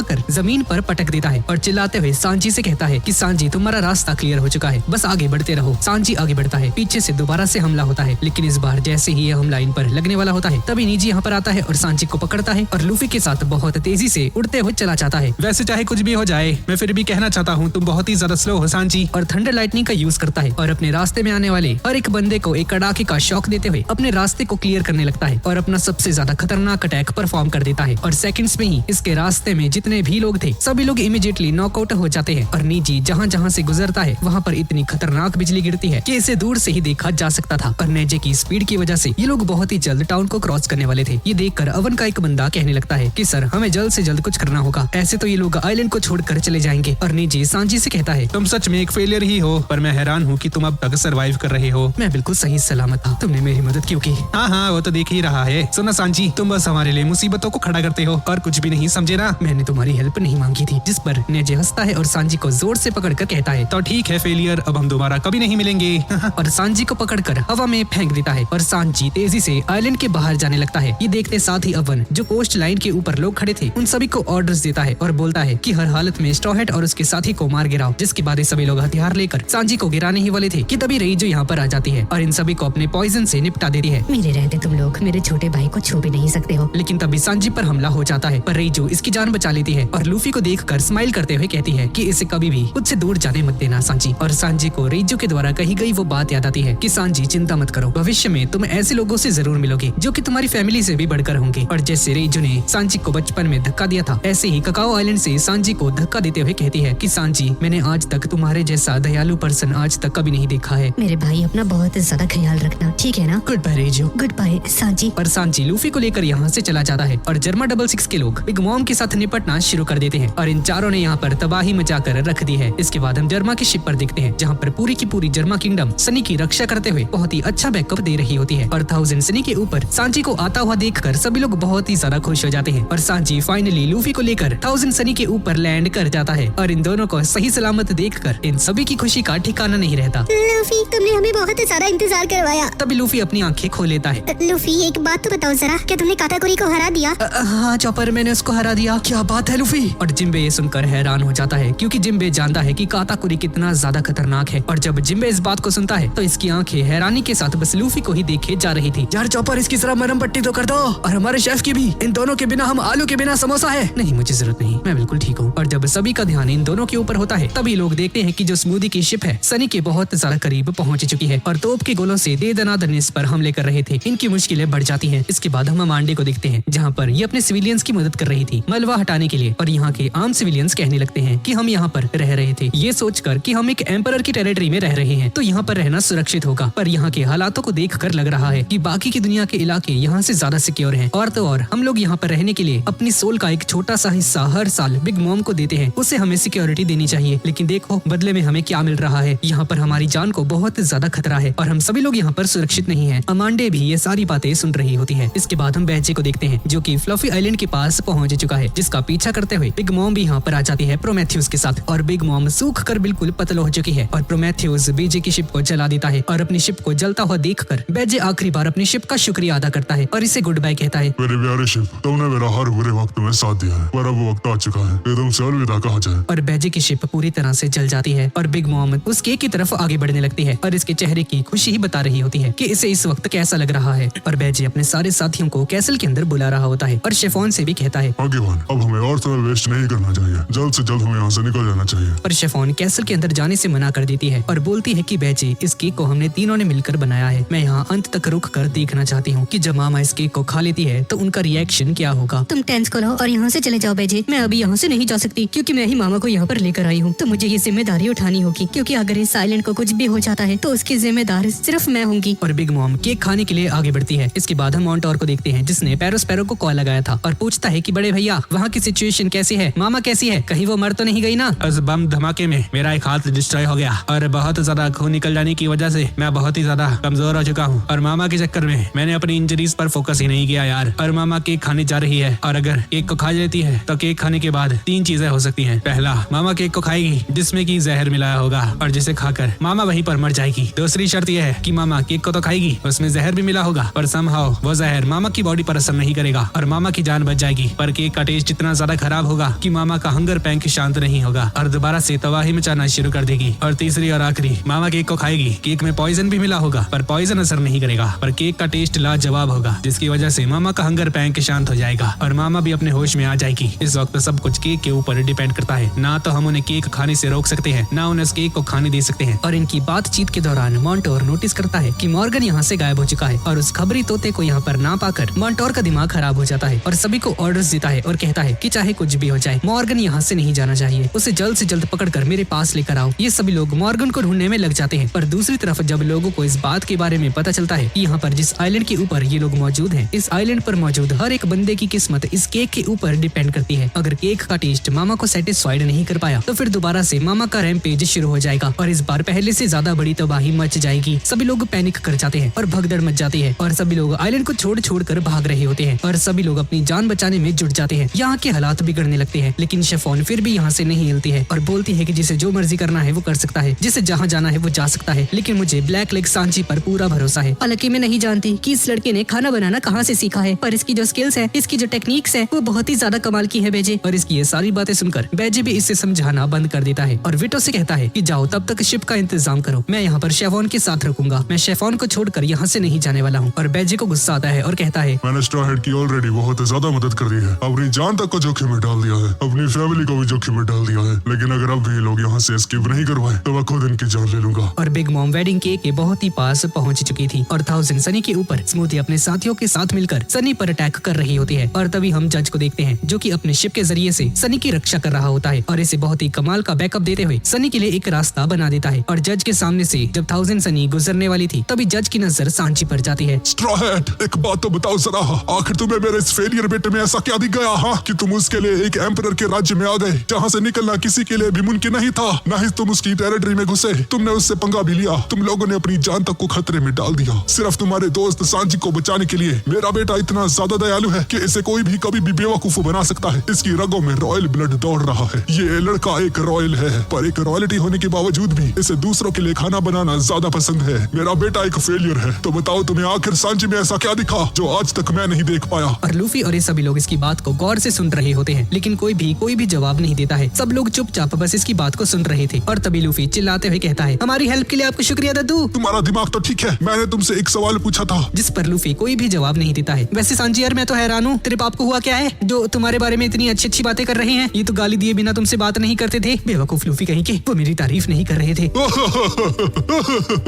कर जमीन पर पटक देता है और चिल्लाते हुए सांजी से कहता है कि सांजी तुम्हारा रास्ता क्लियर हो चुका है, बस आगे बढ़ते रहो। सांजी आगे बढ़ता होता है। पीछे से दोबारा से हमला होता है, लेकिन इस बार जैसे ही यह हमला इन पर लगने वाला होता है तभी नीजी यहाँ पर आता है और सांची को पकड़ता है और लूफी के साथ बहुत तेजी से उड़ते हुए चला जाता है। वैसे चाहे कुछ भी हो जाए, मैं फिर भी कहना चाहता हूँ तुम बहुत ही ज्यादा स्लो हो सांची। और थंडर लाइटनिंग का यूज करता है और अपने रास्ते में आने वाले हर एक बंदे को एक कड़ाके का शॉक देते हुए अपने रास्ते को क्लियर करने लगता है और अपना सबसे ज्यादा खतरनाक अटैक परफॉर्म कर देता है। और सेकंड्स में ही इसके रास्ते में जितने भी लोग थे सभी लोग इमीडिएटली नॉकआउट हो जाते हैं और नीजी जहाँ जहाँ से गुजरता है वहाँ पर इतनी खतरनाक बिजली गिरती है कि इसे दूर से ही देखा जा सकता था। और नेजे की स्पीड की वजह से ये लोग बहुत ही जल्द टाउन को क्रॉस करने वाले थे। ये देखकर अवन का एक बंदा कहने लगता है कि सर हमें जल्द से जल्द कुछ करना होगा, ऐसे तो ये लोग आइलैंड को छोड़कर चले जाएंगे। और नीजी सांची से कहता है तुम सच में एक फेलियर ही हो, पर मैं हैरान हूँ कि तुम अब तक सरवाइव कर रहे हो। मैं बिल्कुल सही सलामत था, तुमने मेरी मदद क्यों की? हाँ वो तो देख ही रहा है। सुनो सांची, तुम बस हमारे लिए मुसीबतों को खड़ा करते हो और कुछ भी नहीं, समझे ना? मैंने तुम्हारी हेल्प नहीं मांगी थी। जिस पर नेजे हंसता है और सांजी को जोर से पकड़कर कहता है तो ठीक है फेलियर, अब हम दोबारा कभी नहीं मिलेंगे। और सांजी को पकड़कर हवा में फेंक देता है और सांजी तेजी से आइलैंड के बाहर जाने लगता है। ये देखते साथ ही अवन जो पोस्ट लाइन के ऊपर लोग खड़े थे उन सभी को ऑर्डर्स देता है और बोलता है कि हर हालत में स्ट्रॉ हैट और उसके साथी को मार गिराओ। जिसके बाद ये सभी लोग हथियार लेकर सांजी को गिराने ही वाले थे कि तभी रईजू यहाँ पर आ जाती है और इन सभी को अपने पॉइजन से निपटा देती है। मेरे रहते तुम लोग मेरे छोटे भाई को छू भी नहीं सकते हो। लेकिन तभी सांजी पर हमला हो जाता है पर रईजू इसकी जान बचा लेती है और लूफी को देखकर स्माइल करते हुए कहती है कि इसे कभी भी मुझसे दूर जाने मत देना सांजी। और सांजी को रईजू के द्वारा कही गई वो बात याद आती है कि सांजी चिंता मत करो, भविष्य में तुम ऐसे लोगों से जरूर मिलोगे जो कि तुम्हारी फैमिली से भी बढ़कर होंगे। और जैसे रईजू ने सांजी को बचपन में धक्का दिया था ऐसे ही ककाओ आइलैंड से सांजी को धक्का देते हुए कहती है कि सांजी मैंने आज तक तुम्हारे जैसा दयालु पर्सन आज तक कभी नहीं देखा है। मेरे भाई अपना बहुत ज्यादा ख्याल रखना, ठीक है ना? गुड बाय रईजू। Good bye Sanchi. पर सांची लूफी को लेकर यहाँ से चला जाता है और जर्मा 66 के लोग बिग मॉम के साथ निपटना शुरू कर देते हैं और इन चारों ने यहाँ पर तबाही मचा कर रख दी है। इसके बाद हम जर्मा की शिप पर देखते हैं जहाँ पर पूरी की पूरी जर्मा किंगडम सनी की रक्षा करते हुए बहुत ही अच्छा बैकअप दे रही होती है। और 1000 सनी के ऊपर सांची को आता हुआ देखकर सभी लोग बहुत ही ज्यादा खुश हो जाते हैं और सांची फाइनली लूफी को लेकर 1000 सनी के ऊपर लैंड कर जाता है और इन दोनों को सही सलामत देखकर इन सभी की खुशी का ठिकाना नहीं रहता। लूफी तुमने हमें बहुत ज्यादा इंतजार करवाया। तभी लूफी अपनी आंखें खोल लेता है। लूफी एक बात तो बताओ जरा, क्या तुमने काताकुरी को हरा दिया? हाँ चॉपर, मैंने उसको हरा दिया। क्या बात है लूफी? और जिम्बे ये सुनकर हैरान हो जाता है क्योंकि जिम्बे जानता है कि काताकुरी कितना ज्यादा खतरनाक है। और जब जिम्बे इस बात को सुनता है तो इसकी आंखें हैरानी के साथ बस लूफी को ही देखे जा रही थी। यार चॉपर, इसकी जरा मरहम पट्टी तो कर दो और हमारे शेफ की भी। इन दोनों के बिना हम आलू के बिना समोसा है। नहीं, मुझे जरूरत नहीं, मैं बिल्कुल ठीक हूँ। और जब सभी का ध्यान इन दोनों के ऊपर होता है तभी लोग देखते हैं कि जो स्मूदी की शिप है सनी के बहुत ज्यादा करीब पहुंच चुकी है और तोप के गोलों से दे दनादन इस पर हमले कर रहे थे। इनकी मुश्किलें बढ़ जाती हैं। इसके बाद हम अमांडे को देखते हैं जहाँ पर ये अपने सिविलियंस की मदद कर रही थी मलबा हटाने के लिए और यहाँ के आम सिविलियंस कहने लगते हैं कि हम यहाँ पर रह रहे थे ये सोचकर कि हम एक एम्परर की टेरिटरी में रह रहे हैं तो यहाँ पर रहना सुरक्षित होगा। पर यहाँ के हालातों को देखकर लग रहा है कि बाकी की दुनिया के इलाके यहाँ से ज्यादा सिक्योर हैं। और तो और हम लोग यहाँ पर रहने के लिए अपनी सोल का एक छोटा सा हिस्सा हर साल बिग मॉम को देते हैं, उसे हमें सिक्योरिटी देनी चाहिए। लेकिन देखो बदले में हमें क्या मिल रहा है, यहाँ पर हमारी जान को बहुत ज्यादा खतरा है और हम सभी लोग यहाँ पर सुरक्षित नहीं है। अमांडे भी ये सारी बातें सुन रही होती है। इसके बाद हम बैचे को देखते हैं जो कि फ्लफी आइलैंड के पास पहुंच चुका है, जिसका पीछा करते हुए बिग मॉम भी यहाँ पर आ जाती है प्रोमेथियस के साथ। और बिग मॉम सूख कर बिल्कुल पतलो हो चुकी है और प्रोमेथियस बेजे की शिप को जला देता है और अपनी शिप को जलता हुआ देखकर बेजे आखिरी बार अपनी शिप का शुक्रिया अदा करता है और इसे गुड बाय कहता है। मेरे प्यारे शिप, तुमने मेरा हर बुरे वक्त में साथ दिया है, पर अब वो वक्त आ चुका है कि तुमसे अलविदा कहा जाए। और बेजे की शिप पूरी तरह से जल जाती है और बिग मॉम उस केक की तरफ आगे बढ़ने लगती है और इसके चेहरे की खुशी ही बता रही होती है कि इसे इस वक्त कैसा लग रहा है। और बेजे अपने सारे साथियों को कैसल के अंदर बुला रहा होता है और शेफोन से भी कहता है आगेवान, अब हमें और समय वेस्ट नहीं करना चाहिए, जल्द से जल्द हमें यहाँ से निकल जाना चाहिए। पर शेफोन कैसल के अंदर जाने से मना कर देती है और बोलती है कि बेजे, इस केक को हमने तीनों ने मिलकर बनाया है। मैं यहाँ अंत तक रुक कर देखना चाहती हूँ कि जब मामा इस केक को खा लेती है तो उनका रिएक्शन क्या होगा। तुम टेंस को लो और यहाँ से चले जाओ बेजे। मैं अभी यहाँ से नहीं जा सकती क्योंकि मैं ही मामा को यहाँ पर लेकर आई हूँ, तो मुझे ये जिम्मेदारी उठानी होगी क्योंकि अगर इस आइलैंड को कुछ भी हो जाता है तो उसकी जिम्मेदार सिर्फ मैं होंगी। और बिग मॉम केक खाने के लिए आगे बढ़ती है। इसके बाद हम मॉन्टोर को देखते हैं जिसने पैरो को कॉल लगाया था और पूछता है कि बड़े भैया वहाँ की सिचुएशन कैसी है, मामा कैसी है, कहीं वो मर तो नहीं गई ना? उस बम धमाके में मेरा एक हाथ डिस्ट्रॉय हो गया और बहुत ज्यादा खून निकल जाने की वजह से मैं बहुत ही ज्यादा कमजोर हो चुका हूँ और मामा के चक्कर में मैंने अपनी इंजरीज पर फोकस ही नहीं किया यार। और मामा केक खाने जा रही है और अगर केक को खा लेती है तो केक खाने के बाद 3 चीजें हो सकती हैं। पहला, मामा केक को खाएगी जिसमें कि जहर मिलाया होगा और जिसे खाकर मामा वहीं पर मर जाएगी। दूसरी शर्त यह है कि मामा केक को तो खाएगी, उसमें जहर भी मिला होगा पर समहाउ वो जहर मामा की बॉडी पर असर नहीं करेगा और मामा की जान बच जाएगी। पर केक का टेस्ट इतना ज्यादा खराब होगा कि मामा का हंगर पैंक शांत नहीं होगा और दोबारा से तबाही मचाना शुरू कर देगी। और तीसरी और आखिरी, मामा केक को खाएगी जाएगी केक में पॉइजन भी मिला होगा, पर पॉइजन असर नहीं करेगा, पर केक का टेस्ट लाजवाब होगा, जिसकी वजह से मामा का हंगर पैंक शांत हो जाएगा और मामा भी अपने होश में आ जाएगी। इस वक्त सब कुछ केक के ऊपर डिपेंड करता है। ना तो हम उन्हें केक खाने से रोक सकते हैं, ना उन्हें उस केक को खाने दे सकते हैं। और इनकी बातचीत के दौरान मॉन्टोर नोटिस करता है कि मॉर्गन यहाँ से गायब हो चुका है और उस खबरी तोते को यहाँ पर ना पाकर मॉन्टोर का दिमाग खराब हो जाता है और सभी को ऑर्डर्स देता है और कहता है कि चाहे कुछ भी हो जाए मॉर्गन यहाँ से नहीं जाना चाहिए, उसे जल्द से जल्द पकड़कर मेरे पास लेकर आओ। ये सभी लोग मॉर्गन को ढूंढने में लग जाते हैं। पर दूसरी तरफ जब लोगों को इस बात के बारे में पता चलता है कि यहाँ पर जिस आइलैंड के ऊपर ये लोग मौजूद हैं, इस आइलैंड पर मौजूद हर एक बंदे की किस्मत इस केक के ऊपर डिपेंड करती है। अगर केक का टेस्ट मामा को सेटिस्फाइड नहीं कर पाया तो फिर दोबारा से मामा का रैम्पेज शुरू हो जाएगा और इस बार पहले से ज्यादा बड़ी तबाही मच जाएगी। सभी लोग पैनिक कर जाते हैं और भगदड़ मच जाती है और सभी लोग आइलैंड को छोड़ कर भाग रहे होते हैं और सभी लोग अपनी जान बचाने में जुट जाते हैं। यहाँ के हालात बिगड़ने लगते हैं, लेकिन शेफॉन फिर भी यहाँ से नहीं हिलती है और बोलती है कि जिसे जो मर्जी करना है वो कर सकता है, जिसे जहाँ जाना है वो जा सकता है, लेकिन मुझे ब्लैक लेग सांची पर पूरा भरोसा है। हालांकि मैं नहीं जानती कि इस लड़के ने खाना बनाना कहाँ से सीखा है, पर इसकी जो स्किल्स है, इसकी जो टेक्निक्स है, वो बहुत ही ज्यादा कमाल की है बेजे। और इसकी ये सारी बातें सुनकर बेजे भी इसे समझाना बंद कर देता है और विटो से कहता है कि जाओ तब तक शिप का इंतजाम करो, मैं यहाँ पर शेफॉन के साथ रखूंगा, मैं शेफॉन को छोड़कर यहाँ से नहीं जाने वाला हूँ। और बेजे को गुस्सा आता है और कहता है मैंने स्ट्रॉ हेड की ऑलरेडी बहुत ज्यादा मदद कर दी है, अपनी जान तक को जोखिम में डाल दिया है, अपनी फैमिली को भी जोखिम में डाल दिया है, लेकिन अगर अब भी लोग यहाँ से एस्केप नहीं करवाए तो मैं खुद इनकी जान ले लूंगा। और बिग मॉम वेडिंग केक के बहुत ही पास पहुंच चुकी थी और 1000 सनी के ऊपर स्मूथी अपने साथियों के साथ मिलकर सनी पर अटैक कर रही होती है। और तभी हम जज को देखते हैं जो कि अपने शिप के जरिए से सनी की रक्षा कर रहा होता है और इसे बहुत ही कमाल का बैकअप देते हुए सनी के लिए एक रास्ता बना देता है। और जज के सामने से जब 1000 सनी गुजरने वाली थी तभी जज की नजर सांची पर जाती है। स्ट्रॉ हेड, एक बात तो बताओ जरा, आखिर तुम्हें मेरे इस फेलियर बेटे में ऐसा क्या दिख गया कि तुम उसके लिए एक एम्परर के राज्य में आ गए जहाँ से निकलना किसी के लिए भी मुमकिन नहीं था, न ही तुम उसकी टेरिटरी में घुसे, तुमने उससे पंगा भी लिया, तुम लोगों ने अपनी जान तक को खतरे में डाल दिया सिर्फ तुम्हारे दोस्त सांची को बचाने के लिए। मेरा बेटा इतना ज्यादा दयालु है कि इसे कोई भी कभी भी बेवकूफ बना सकता है, इसकी रगों में रॉयल ब्लड दौड़ रहा है। ये लड़का एक रॉयल है, पर एक रॉयल्टी होने के बावजूद भी इसे दूसरों के लिए खाना बनाना ज्यादा पसंद है। मेरा बेटा एक फेलियर है, तो बताओ तुम्हें आखिर सांची में ऐसा क्या दिखा जो आज तक मैं नहीं देख पाया। और लूफी और ये सभी लोग इसकी बात को गौर से सुन रहे होते हैं, लेकिन कोई भी जवाब नहीं देता है। सब लोग चुपचाप बस इसकी बात को सुन रहे थे। और तभी लूफी चिल्लाते हुए कहता है, हमारी हेल्प के लिए आपको शुक्रिया दादू। तुम्हारा दिमाग तो ठीक है, मैंने तुमसे एक सवाल पूछा था। जिस पर लूफी कोई भी जवाब नहीं देता है। वैसे सांची यार मैं तो हैरान हूँ, तेरे बाप को हुआ क्या है जो तुम्हारे बारे में इतनी अच्छी बातें कर रहे हैं? ये तो गाली दिए बिना तुमसे बात नहीं करते थे। बेवकूफ लूफी कहीं के, वो मेरी तारीफ नहीं कर रहे थे।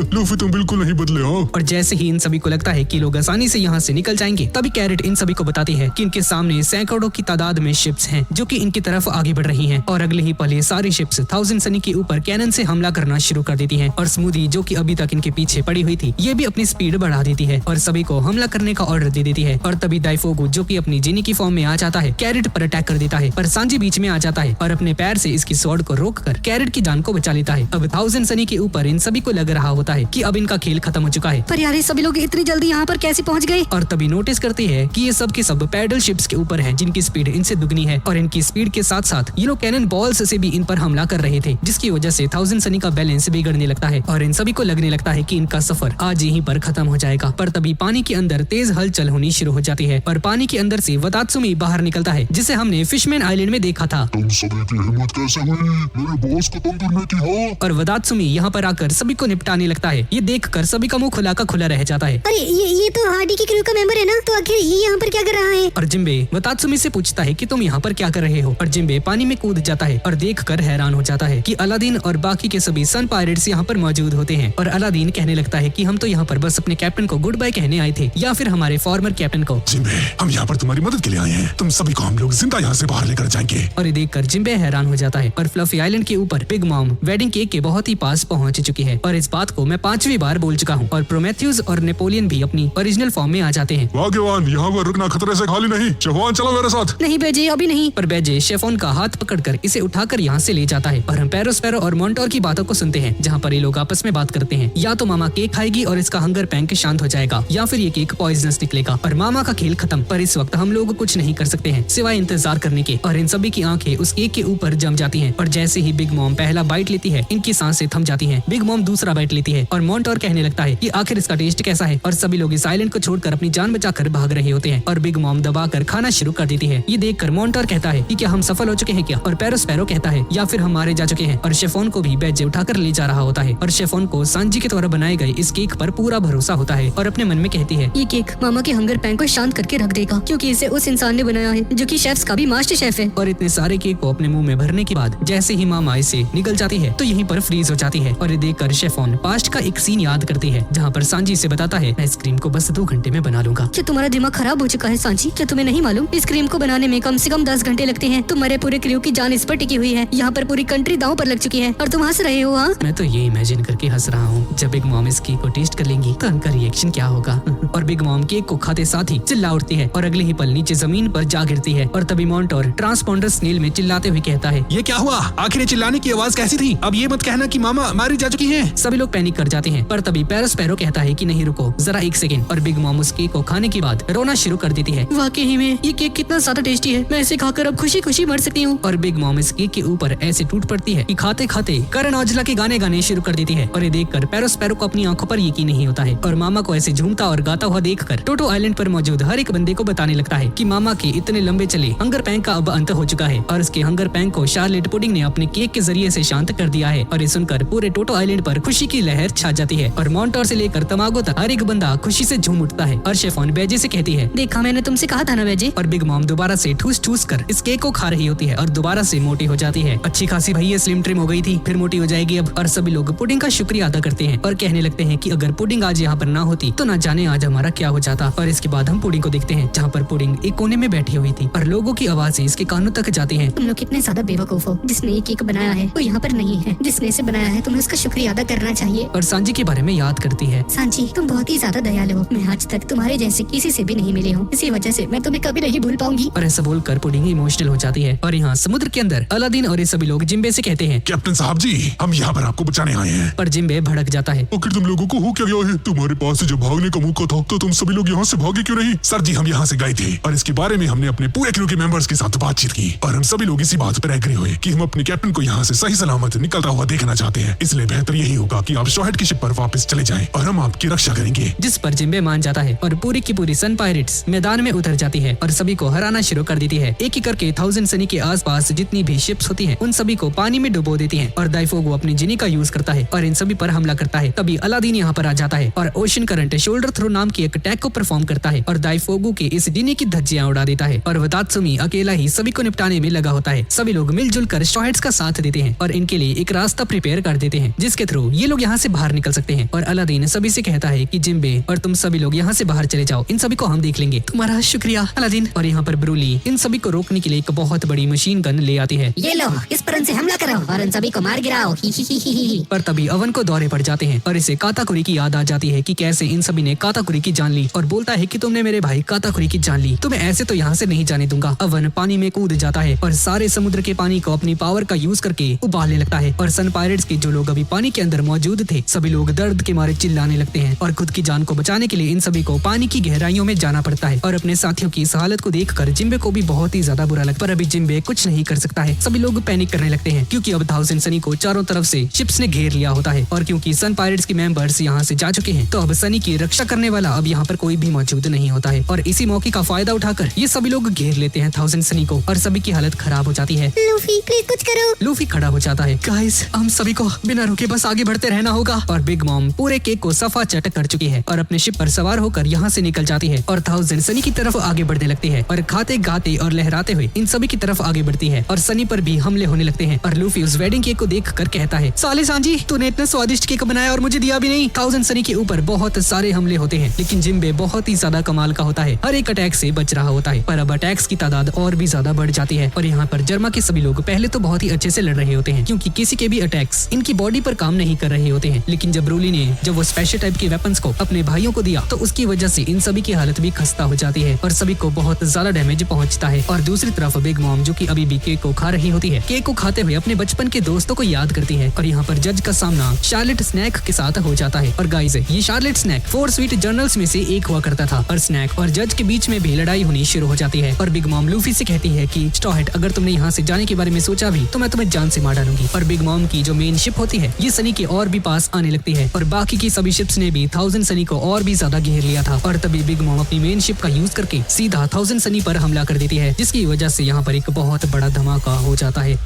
लूफी तुम बिल्कुल नहीं बदले हो। और जैसे ही इन सभी को लगता है कि लोग आसानी से यहाँ से निकल जाएंगे, तभी कैरेट इन सभी को बताती है कि इनके सामने सैकड़ों की तादाद में शिप्स हैं जो कि इनकी तरफ आगे बढ़ रही हैं। और अगले ही पल ये सारी शिप्स 1000 सनी के ऊपर कैनन से हमला करना शुरू कर देती हैं। और स्मूदी जो कि अभी तक इनके पीछे पड़ी हुई थी, ये भी अपनी स्पीड बढ़ा देती है और सभी को हमला करने का ऑर्डर दे देती है। और तभी दाइफोगु जो कि अपनी जिनी की फॉर्म में आ जाता है, कैरेट पर अटैक कर देता है, पर सांजी बीच में आ जाता है और अपने पैर से इसकी स्वॉर्ड को रोककर कैरेट की जान को बचा लेता है। अब 1000 सनी के ऊपर इन सभी को लग रहा होता है कि अब इनका खेल खत्म हो चुका है। पर यार ये सभी लोग इतनी जल्दी यहाँ पर कैसे पहुँच गए? और तभी नोटिस करती है कि ये सब के सब पैडल शिप्स के ऊपर हैं जिनकी स्पीड इनसे दुगनी है और इनकी स्पीड के साथ साथ ये लोग कैनन बॉल्स से भी इन पर हमला कर रहे थे, जिसकी वजह से 1000 सनी का बैलेंस बिगड़ने लगता है और इन सभी को लगने लगता है कि इनका सफर आज यहीं पर खत्म हो जाएगा। पर तभी पानी के अंदर तेज हलचल होनी शुरू हो जाती है और पानी के अंदर से वतात्सुमी बाहर निकलता है, जिसे हमने फिशमैन आइलैंड में देखा था। तुम सभी की हिम्मत कैसे हुई मेरे बॉस को तुम करने की? हो और वतात्सुमी यहाँ पर आकर सभी को निपटाने लगता है। ये देखकर सभी का मुंह खुला का खुला रह जाता है। अरे ये तो हार्डी की क्रू का मेंबर है ना, तो आखिर ये यहाँ पर क्या कर रहा है? और जिम्बे वतात्सुमी से पूछता है कि तुम यहाँ पर क्या कर रहे हो? और जिम्बे पानी में कूद जाता है और देखकर हैरान हो जाता है कि अलादीन और बाकी के सभी सन पायरेट्स यहाँ पर मौजूद होते हैं। और अलादीन कहने लगता है कि हम तो यहाँ पर बस अपने कैप्टन को गुड बाय कहने आए थे, या फिर हमारे फॉर्मर कैप्टन को। जिम्बे, हम यहाँ पर तुम्हारी मदद के लिए आए हैं, तुम सभी को हम लोग जिंदा यहाँ से बाहर लेकर जाएंगे। और ये देखकर जिम्बे हैरान हो जाता है। और फ्लफी आइलैंड के ऊपर बिग मॉम वेडिंग केक के बहुत ही पास पहुंच चुकी है और इस बात को मैं 5वीं बार बोल चुका हूँ। और प्रोमेथ्यूज और नेपोलियन भी अपनी ओरिजिनल फॉर्म में आ जाते हैं। भाग्यवान, यहाँ पर रुकना खतरे से खाली नहीं। शेफॉन चलो मेरे साथ। नहीं बेजे, अभी नहीं। पर बेजे शेफॉन का हाथ पकड़कर इसे उठाकर यहाँ से ले जाता है और हम पैरो और मॉन्टोर की बातों को सुनते हैं, जहाँ पर ये लोग आपस में बात करते हैं। या तो मामा केक खाएगी और इसका हंगर पैंक शांत हो जाएगा, या फिर ये केक पॉइजनस निकलेगा और मामा का खेल खत्म। पर इस वक्त हम लोग कुछ नहीं कर सकते हैं सिवाय इंतजार करने के। और इन सभी की आंखें उस केक के ऊपर जम जाती हैं। और जैसे ही बिग मॉम पहला बाइट लेती है, इनकी सांसें थम जाती हैं। बिग मॉम दूसरा बाइट लेती है और मॉन्टोर कहने लगता है कि आखिर इसका टेस्ट कैसा है। और सभी लोग इस आइलैंड को छोड़कर अपनी जान बचाकर भाग रहे होते हैं और बिग मॉम दबाकर खाना शुरू कर देती है। ये देखकर मॉन्टोर कहता है कि क्या हम सफल हो चुके हैं क्या? और पैरो कहता है या फिर हम मारे जा चुके हैं। और शेफोन को भी बेजे उठाकर ले जा रहा होता है और शेफोन को सांजी के द्वारा बनाए गए इस केक पर पूरा भरोसा होता है और अपने मन में कहती है, ये केक मामा के हंगर पैन को शांत करके रख देगा, क्योंकि इसे उस इंसान ने बनाया है जो कि शेफ्स का भी मास्टर शेफ है। और इतने सारे केक को अपने मुंह में भरने के बाद जैसे ही मामा इसे निकल जाती है तो यहीं पर फ्रीज हो जाती है। और ये देखकर शेफोन पास्ट का एक सीन याद करती है जहाँ पर सांजी से बताता है, मैं इस क्रीम को बस 2 घंटे में बना लूंगा। क्या तुम्हारा दिमाग खराब हो चुका है सांची? क्या तुम्हें नहीं मालूम इस क्रीम को बनाने में कम से कम 10 घंटे लगते हैं। तुम्हारे पूरे क्रू की जान इस पर टिकी हुई है। यहाँ पर पूरी कंट्री दांव पर लग चुकी है और तुम हंस रहे हो। हाँ, मैं तो ये इमेजिन करके हंस रहा हूँ जब बिग मॉम इस केक को टेस्ट कर लेंगी तो उनका रिएक्शन क्या होगा। और बिग मॉम केक को खाते साथ ही चिल्ला उठती है और अगले ही पल नीचे जमीन पर जा गिरती है। और तभी मॉन्टोर ट्रांसपॉन्डर स्नेल में चिल्लाते हुए कहता है, ये क्या हुआ? आखिर चिल्लाने की आवाज कैसी थी? अब ये मत कहना कि मामा मारी जा चुकी हैं। सभी लोग पैनिक कर जाते हैं। पर तभी पैरो स्पैरो कहता है कि नहीं रुको जरा 1 सेकेंड। और बिग मॉम उस केक को खाने के बाद रोना शुरू कर देती है। वाकई में ये केक कितना ज्यादा टेस्टी है। मैं इसे खाकर अब खुशी खुशी मर सकती हूँ। और बिग मॉम इस केक के ऊपर ऐसे टूट पड़ती है कि खाते खाते करण औजला के गाने गाने शुरू कर देती है। और ये देखकर पैरो स्पैरो को अपनी आंखों पर यकीन नहीं होता है और मामा को ऐसे झूमता और गाता हुआ देखकर टोटो आइलैंड पर मौजूद हर एक बंदे को बताने लगता है कि मामा के इतने लंबे चले हंगर पैंक का अब अंत हो चुका है। और उसके हंगर पैंक को शार्लेट पुडिंग ने अपने केक के जरिए से शांत कर दिया है। और ये सुनकर पूरे टोटो आइलैंड पर खुशी की लहर छा जाती है और मॉन्टोर से लेकर तमागो तक हर एक बंदा खुशी से झूम उठता है। और शेफोन बेजे से कहती है, देखा मैंने तुमसे कहा था ना बेजे। और बिग मॉम दोबारा से ठूस ठूस कर इस केक को खा रही होती है और दोबारा से मोटी हो जाती है। अच्छी खासी भैया स्लिम ट्रिम हो गई थी, फिर मोटी हो जाएगी अब। और सभी लोग पुडिंग का शुक्रिया अदा करते हैं और कहने लगते हैं कि अगर पुडिंग आज यहाँ पर ना होती तो ना जाने आज हमारा क्या हो जाता। और इसके बाद हम पुडिंग को देखते हैं जहाँ पर पुडिंग एक कोने में बैठी हुई थी और लोगों की आवाजें इसके कानों तक जाती हैं। तुम लोग कितने ज्यादा बेवकूफ हो। जिसने ये केक बनाया है वो यहाँ पर नहीं है। जिसने इसे बनाया है तुम्हें उसका शुक्रिया अदा करना चाहिए। और सांजी के बारे में याद करती है। सांची, तुम बहुत ही ज्यादा दयालु हो। मैं आज तक तुम्हारे जैसे किसी से भी नहीं मिली हूँ। इसी वजह से मैं तुम्हें कभी नहीं भूल पाऊंगी। और ऐसा बोलकर पुडिंग इमोशनल हो जाती है। और यहाँ समुद्र के अंदर अलादीन और ये सभी लोग जिम्बे से कहते हैं, कैप्टन साहब जी, हम यहाँ पर आपको बचाने आए हैं। पर जिम्बे भड़क जाता है। आखिर तुम लोगों को हो क्या गया है? तुम्हारे पास से जब भागने का मौका था तो तुम सभी लोग यहाँ से भागे क्यों नहीं? सर जी, हम यहाँ से गए थे और इसके बारे में हमने अपने पूरे क्रू के मेंबर्स के साथ बातचीत की और हम सभी लोग इसी बात पर एग्री हुए कि हम अपने कैप्टन को यहाँ से सही सलामत निकलता हुआ देखना चाहते हैं। इसलिए बेहतर यही होगा कि आप शॉहेड की शिप पर वापस चले जाएं और हम आपकी रक्षा करेंगे। जिस पर जिम्बे मान जाता है और पूरी की पूरी सन पायरेट्स मैदान में उतर जाती है और सभी को हराना शुरू कर देती है। एक एक करके 1000 सनी के आसपास जितनी भी शिप्स होती हैं उन सभी को पानी में डुबो देती हैं। और दाइफोगो अपनी जिनी का यूज करता है और इन सभी पर हमला करता है। तभी अलादीन यहाँ पर आ जाता है और ओशन करंट शोल्डर थ्रो नाम की एक अटैक को परफॉर्म करता है और दाइफोगो के इस जिनी की धज्जियां उड़ा देता है। और वतात्सुमी अकेला ही सभी को निपटाने में लगा होता है। सभी लोग मिलजुल कर शॉहेड्स का साथ देते हैं और इनके लिए एक रास्ता प्रिपेयर कर देते हैं जिसके थ्रू ये लोग यहाँ से बाहर निकल सकते हैं। और अलादीन सभी से कहता है कि जिम्बे और तुम सभी लोग यहाँ से बाहर चले जाओ, इन सभी को हम देख लेंगे। तुम्हारा शुक्रिया अलादीन। और यहाँ पर ब्रूली इन सभी को रोकने के लिए एक बहुत बड़ी मशीन गन ले आती है। ये लो, इस पर उनसे हमला करो और उन सभी को मार गिराओ। ही ही ही ही ही। पर तभी अवन को दौरे पड़ जाते हैं और इसे काताकुरी की याद आ जाती है कि कैसे इन सभी ने काताकुरी की जान ली और बोलता है कि तुमने मेरे भाई काताकुरी की जान ली, तुम्हें ऐसे तो यहाँ से नहीं जाने दूंगा। अवन पानी में कूद जाता है और सारे समुद्र के पानी को अपनी पावर का यूज करके उबालने लगता है। और सन पायरेट्स के जो लोग अभी पानी के अंदर मौजूद थे सभी लोग दर्द के मारे चिल्लाने लगते हैं और खुद की जान को बचाने के लिए इन सभी को पानी की गहराइयों में जाना पड़ता है। और अपने साथियों की इस हालत को देखकर जिम्बे को भी बहुत ही ज्यादा बुरा लगता है। पर अभी जिम्बे कुछ नहीं कर सकता है। सभी लोग पैनिक करने लगते हैं क्योंकि अब 1000 सनी को चारों तरफ से शिप्स ने घेर लिया होता है। और क्योंकि सन पायरेट्स के मेंबर्स यहाँ से जा चुके हैं तो अब सनी की रक्षा करने वाला अब यहाँ पर कोई भी मौजूद नहीं होता है। और इसी मौके का फायदा उठाकर ये सभी लोग घेर लेते हैं 1000 सनी को और सभी की हालत खराब हो जाती है। लूफी, प्लीज कुछ करो। लूफी खड़ा हो जाता है। गाइस, हम सभी को बिना रुके बस आगे बढ़ते रहना होगा। और बिग मॉम पूरे केक को सफा चट कर चुकी है और अपने शिप पर सवार होकर यहाँ से निकल जाती है और 1000 सनी की तरफ आगे बढ़ने लगती है और खाते गाते और लहराते हुए इन सभी की तरफ आगे बढ़ती है और सनी पर भी हमले होने लगते हैं। और लूफी उस वेडिंग केक को देख कर कहता है, साले सांजी, तूने इतना स्वादिष्ट केक बनाया और मुझे दिया भी नहीं। 1000 सनी के ऊपर बहुत सारे हमले होते हैं लेकिन जिम्बे बहुत ही ज्यादा कमाल का होता है, हर एक अटैक से बच रहा होता है। पर अब अटैक्स की तादाद और भी ज्यादा बढ़ जाती है और यहाँ पर जर्मा के सभी लोग पहले तो बहुत ही अच्छे से लड़ रहे होते हैं क्योंकि किसी के भी अटैक्स इनकी बॉडी पर काम नहीं कर रहे होते हैं। लेकिन जब ब्रूली ने जब वो स्पेशल टाइप के वेपन्स को अपने भाइयों को दिया तो उसकी वजह से इन सभी की हालत भी खस्ता हो जाती है और सभी को बहुत ज्यादा डैमेज पहुंचता है। और दूसरी तरफ बिग मॉम जो कि अभी भी केक को खा रही होती है, केक को खाते हुए अपने बचपन के दोस्तों को याद करती है। और यहाँ पर जज का सामना शार्लेट स्नैक के साथ हो जाता है। और गाइस, ये शार्लेट स्नैक 4 स्वीट जर्नल्स में से एक हुआ करता था और स्नैक और जज के बीच में भी लड़ाई होनी शुरू हो जाती है। और बिग मॉम लूफी से कहती है कि स्ट्रॉ हैट, अगर तुमने यहाँ से जाने के बारे में सोचा भी तो मैं तुम्हें जान से मार डालूंगी। और बिग मॉम की जो मेन शिप होती है ये सनी के और भी पास आने लगती है और बाकी की सभी शिप्स ने भी 1000 सनी को और भी ज्यादा घेर लिया था। और तभी बिग मॉम अपनी मेन शिप का यूज करके सीधा 1000 सनी पर हमला कर देती है जिसकी वजह से यहाँ पर एक बहुत बड़ा धमाका हो जाता है।